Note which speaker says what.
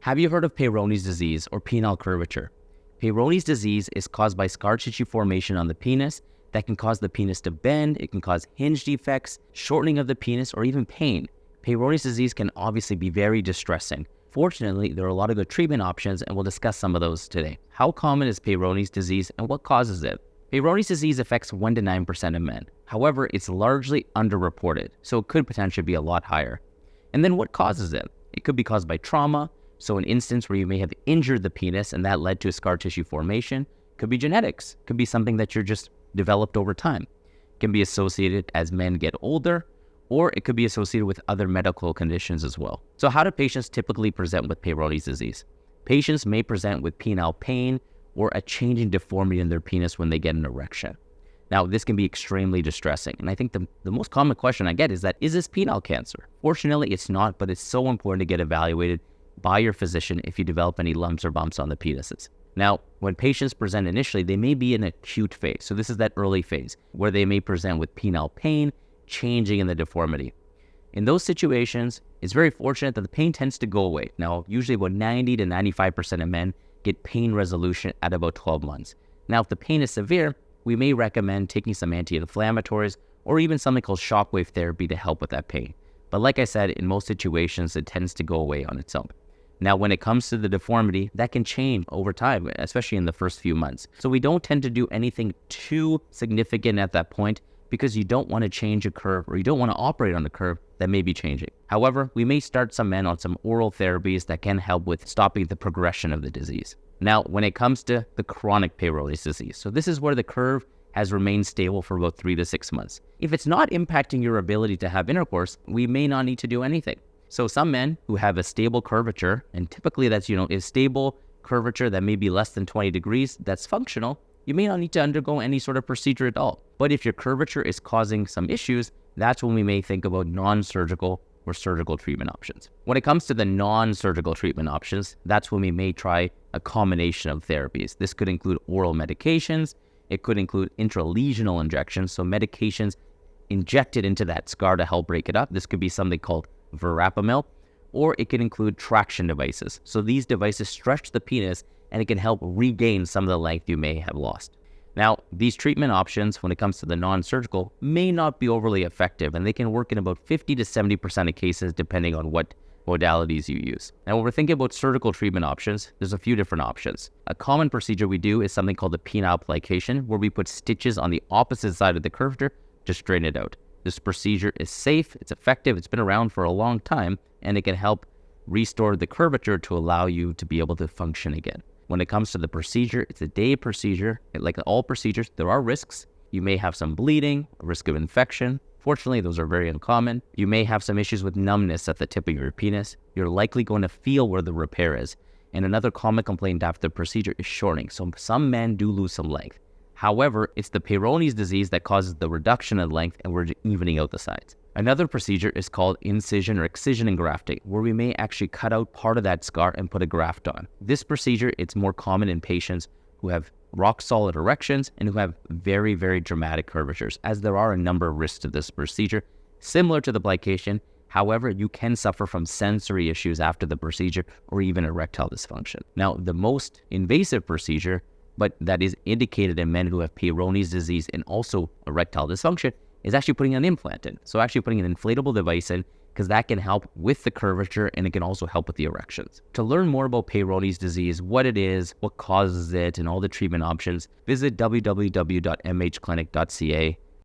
Speaker 1: Have you heard of Peyronie's disease or penile curvature? Peyronie's disease is caused by scar tissue formation on the penis that can cause the penis to bend, it can cause hinge defects, shortening of the penis, or even pain. Peyronie's disease can obviously be very distressing. Fortunately, there are a lot of good treatment options, and we'll discuss some of those today. How common is Peyronie's disease and what causes it? Peyronie's disease affects 1 to 9% of men. However, it's largely underreported, so it could potentially be a lot higher. And then what causes it? It could be caused by trauma, so an instance where you may have injured the penis and that led to a scar tissue formation. Could be genetics, could be something that you're just developed over time. It can be associated as men get older, or it could be associated with other medical conditions as well. So how do patients typically present with Peyronie's disease? Patients may present with penile pain or a change in deformity in their penis when they get an erection. Now, this can be extremely distressing. And I think the most common question I get is this penile cancer? Fortunately, it's not, but it's so important to get evaluated by your physician if you develop any lumps or bumps on the penises. Now, when patients present initially, they may be in an acute phase. So this is that early phase where they may present with penile pain, changing in the deformity. In those situations, it's very fortunate that the pain tends to go away. Now, usually about 90 to 95% of men get pain resolution at about 12 months. Now, if the pain is severe, we may recommend taking some anti-inflammatories or even something called shockwave therapy to help with that pain. But like I said, in most situations, it tends to go away on its own. Now, when it comes to the deformity, that can change over time, especially in the first few months. So we don't tend to do anything too significant at that point because you don't want to change a curve or you don't want to operate on a curve that may be changing. However, we may start some men on some oral therapies that can help with stopping the progression of the disease. Now, when it comes to the chronic Peyronie's disease, so this is where the curve has remained stable for about 3 to 6 months. If it's not impacting your ability to have intercourse, we may not need to do anything. So some men who have a stable curvature, and typically that's, a stable curvature that may be less than 20 degrees, that's functional, you may not need to undergo any sort of procedure at all. But if your curvature is causing some issues, that's when we may think about non-surgical or surgical treatment options. When it comes to the non-surgical treatment options, that's when we may try a combination of therapies. This could include oral medications, it could include intralesional injections, so medications injected into that scar to help break it up. This could be something called verapamil, or it can include traction devices. So these devices stretch the penis and it can help regain some of the length you may have lost. Now, these treatment options, when it comes to the non-surgical, may not be overly effective, and they can work in about 50 to 70% of cases depending on what modalities you use. Now, when we're thinking about surgical treatment options, there's a few different options. A common procedure we do is something called the penile plication, where we put stitches on the opposite side of the curvature to straighten it out. This procedure is safe, it's effective, it's been around for a long time, and it can help restore the curvature to allow you to be able to function again. When it comes to the procedure, it's a day procedure. Like all procedures, there are risks. You may have some bleeding, a risk of infection. Fortunately, those are very uncommon. You may have some issues with numbness at the tip of your penis. You're likely going to feel where the repair is. And another common complaint after the procedure is shortening. So some men do lose some length. However, it's the Peyronie's disease that causes the reduction in length, and we're evening out the sides. Another procedure is called incision or excision engrafting, where we may actually cut out part of that scar and put a graft on. This procedure, it's more common in patients who have rock-solid erections and who have very, very dramatic curvatures, as there are a number of risks to this procedure. Similar to the plication, however, you can suffer from sensory issues after the procedure or even erectile dysfunction. Now, the most invasive procedure, but that is indicated in men who have Peyronie's disease and also erectile dysfunction, is actually putting an implant in. So actually putting an inflatable device in, because that can help with the curvature and it can also help with the erections. To learn more about Peyronie's disease, what it is, what causes it, and all the treatment options, visit www.mhclinic.ca.